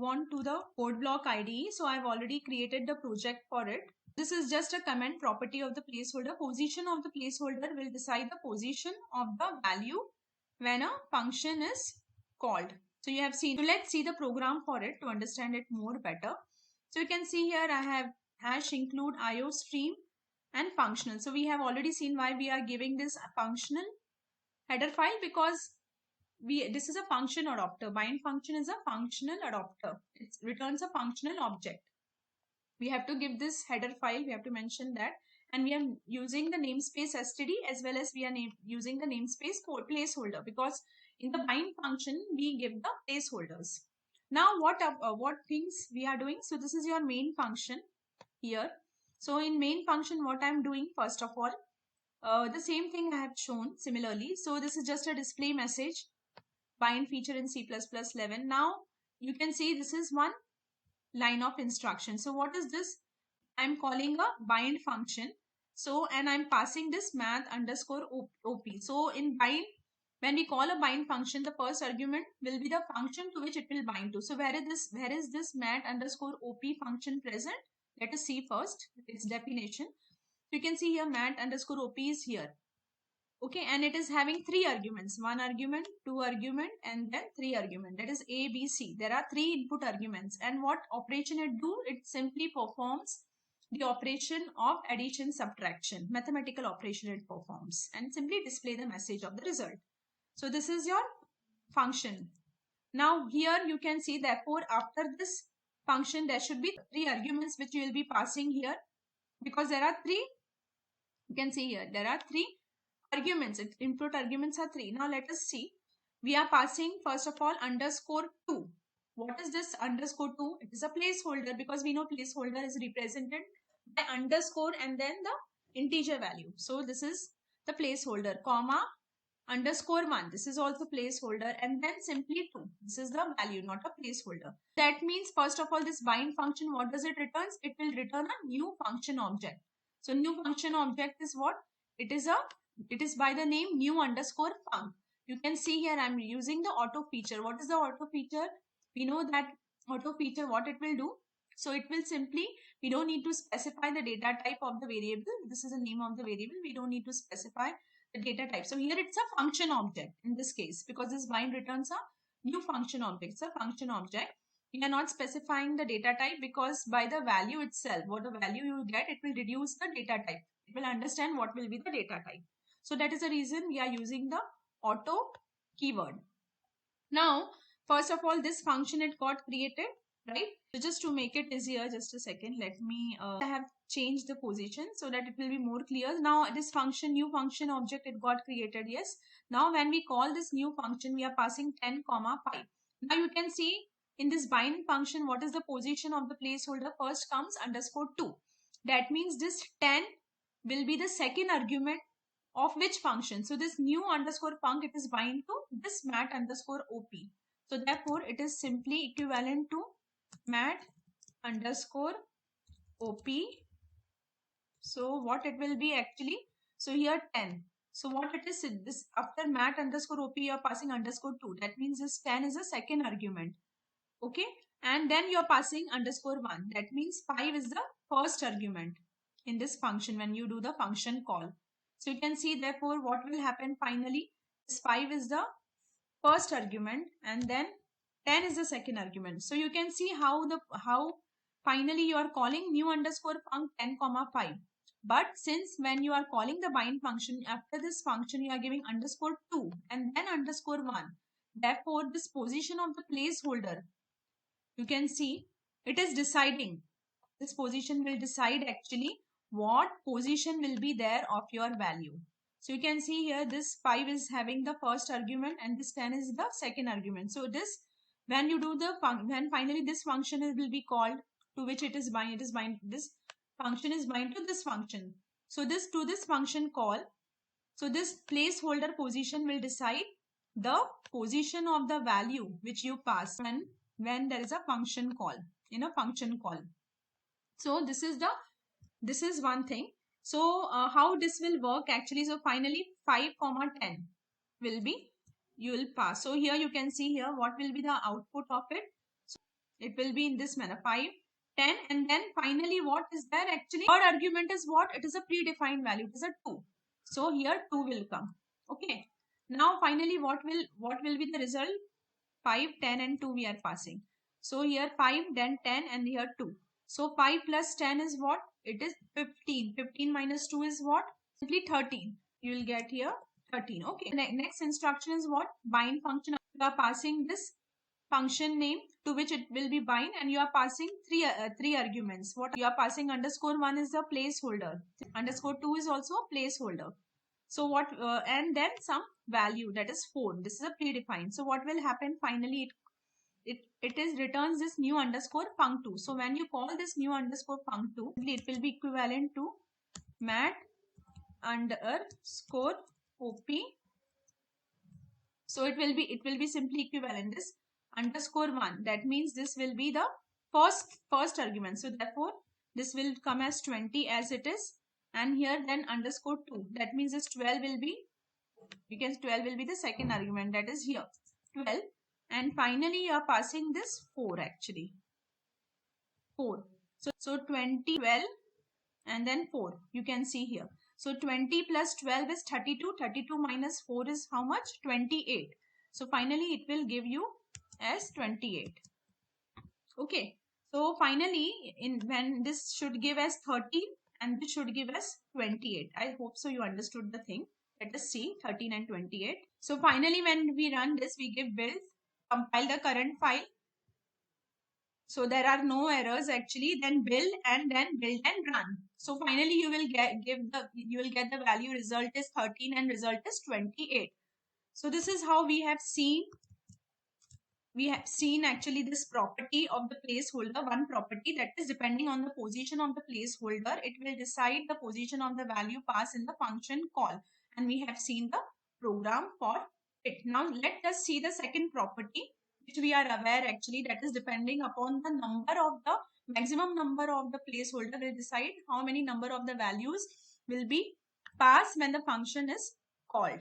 on to the codeblock IDE. So I've already created the project for it. This is just a comment property of the placeholder. Position of the placeholder will decide the position of the value when a function is called. So you have seen. So let's see the program for it to understand it more better. So you can see here I have hash include IO stream and functional. So we have already seen why we are giving this functional header file, because this is a function adapter. Bind function is a functional adapter. It returns a functional object. We have to give this header file. We have to mention that, and we are using the namespace std as well as we are using the namespace placeholder, because in the bind function we give the placeholders. Now what things we are doing? So this is your main function here. So in main function, what I'm doing, first of all, the same thing I have shown similarly. So this is just a display message, bind feature in C++11. Now you can see this is one line of instruction. So what is this? I'm calling a bind function. So, and I'm passing this math underscore op. So in bind, when we call a bind function, the first argument will be the function to which it will bind to. So where is this math underscore op function present? Let us see first its definition. So you can see here math underscore op is here. Okay, and it is having 3 arguments, 1 argument, 2 argument, and then 3 argument. That is A, B, C. There are 3 input arguments, and what operation it do? It simply performs the operation of addition, subtraction, mathematical operation it performs, and simply display the message of the result. So this is your function. Now here you can see, therefore after this function there should be 3 arguments which you will be passing here, because there are 3. You can see here there are 3 arguments. Input arguments are 3. Now let us see. We are passing first of all underscore 2. What is this underscore 2? It is a placeholder, because we know placeholder is represented by underscore and then the integer value. So this is the placeholder, comma underscore 1. This is also placeholder, and then simply 2. This is the value, not a placeholder. That means first of all this bind function, what does it returns? It will return a new function object. So new function object is what? It is by the name new underscore func. You can see here I'm using the auto feature. What is the auto feature? We know that auto feature, what it will do. So it will simply, we don't need to specify the data type of the variable. This is the name of the variable. We don't need to specify the data type. So here it's a function object in this case, because this bind returns a new function object. It's a function object. We are not specifying the data type, because by the value itself, what the value you get, it will reduce the data type. It will understand what will be the data type. So that is the reason we are using the auto keyword. Now, first of all, this function it got created, right? So just to make it easier, just a second, let me, I have changed the position so that it will be more clear. Now this function, new function object, it got created, yes. Now when we call this new function, we are passing 10, 5. Now you can see in this bind function, what is the position of the placeholder? First comes underscore 2. That means this 10 will be the second argument of which function? So this new underscore func, it is bind to this mat underscore op. So therefore it is simply equivalent to mat underscore op. So what it will be actually? So here 10. So what it is, this after mat underscore op you are passing underscore 2. That means this 10 is a second argument. Okay, and then you are passing underscore 1. That means 5 is the first argument in this function when you do the function call. So you can see therefore what will happen finally. This 5 is the first argument and then 10 is the second argument. So you can see how finally you are calling new underscore func 10, 5. But since when you are calling the bind function, after this function you are giving underscore 2 and then underscore 1. Therefore this position of the placeholder, you can see it is deciding. This position will decide actually what position will be there of your value. So you can see here this 5 is having the first argument and this 10 is the second argument. So this, when you do the when finally this function will be called, to which it is bind, this function is bind to this function. So this to this function call, so this placeholder position will decide the position of the value which you pass when there is a function call, in a function call. So this is one thing. So how this will work actually? So finally 5, 10 will be, you will pass. So here you can see here what will be the output of it. It will be in this manner, 5, 10, and then finally what is there actually? Third argument is what? It is a predefined value. It is a 2. So here 2 will come. Okay. Now finally what will be the result? 5, 10 and 2 we are passing. So here 5, then 10 and here 2. So 5 plus 10 is what? It is 15. 15 minus 2 is what? Simply 13. You will get here 13. Okay. Next instruction is what? Bind function. You are passing this function name to which it will be bind, and you are passing three arguments. What you are passing? Underscore 1 is the placeholder. Underscore 2 is also a placeholder. So what and then some value, that is 4. This is a predefined. So what will happen finally? It is returns this new underscore func2. So when you call this new underscore func2, it will be equivalent to mat underscore op. So it will be simply equivalent this underscore 1. That means this will be the first argument. So therefore this will come as 20 as it is, and here then underscore 2. That means this 12 will be, because 12 will be the second argument, that is here 12, and finally you are passing this 4 actually. 4. So 20, 12 and then 4. You can see here. So 20 plus 12 is 32. 32 minus 4 is how much? 28. So finally it will give you as 28. Okay. So finally when this should give as 13 and this should give us 28. I hope so you understood the thing. Let us see 13 and 28. So finally when we run this, we give build, compile the current file. So there are no errors actually. Then build and run. So finally you will get the value result is 13 and result is 28. So this is how we have seen actually this property of the placeholder. One property, that is depending on the position of the placeholder, it will decide the position of the value passed in the function call, and we have seen the program for it. Now let us see the second property, which we are aware actually, that is depending upon the maximum number of the placeholder will decide how many number of the values will be passed when the function is called.